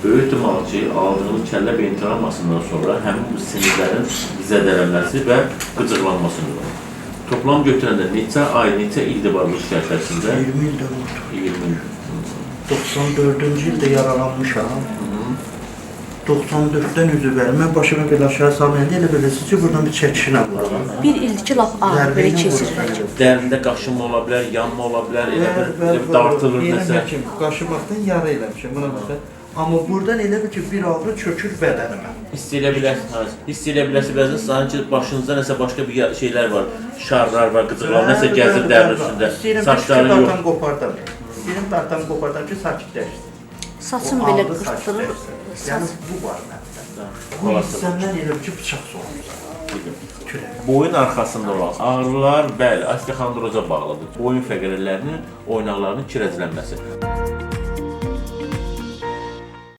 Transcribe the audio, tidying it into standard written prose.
böyük ehtimal ki, aldığınız kəllə beyin travmasından sonra həmin bu sinirlərin zədələnməsi və qıcıqlanması olur. Toplam götürəndə neçə ay, neçə ildir var bu şikayət ərzində? 20 ildir oldu. 20 il. 94-cü ildə yaralanmışam. 94-dən üzü verim. Mən başıma belə aşağı salmayanda elə beləsiz ki, buradan bir çəkişinə var. Bir ildir ki, lap ağır belə keçirir. Dərində qaşınma ola bilər, yanma ola bilər, elə bir dartılır nəsə. Qaşımaqdan yara eləmişim, buna məsələn. Amma buradan elə bir ki, bir ağrı çökür bədənimə. Hiss elə bilərsiniz, bəzən sanki başınızda nəsə başqa bir şeylər var, şarlar var, qıcıqlar, nəsə gəzir dərinin üstündə, saçları yox. İstəyirəm dartan qopardan ki, sakitləşsin. Saçım belə qırtdırır. Yəni, bu var məndə. Bu hissəmdən elə bir ki, bıçaq soğumuşlar. Boyun arxasında olan ağrılar, bəli, osteoxondroza bağlıdır. Boyun fəqərələrinin, oynaqlarının kirəclənməsi.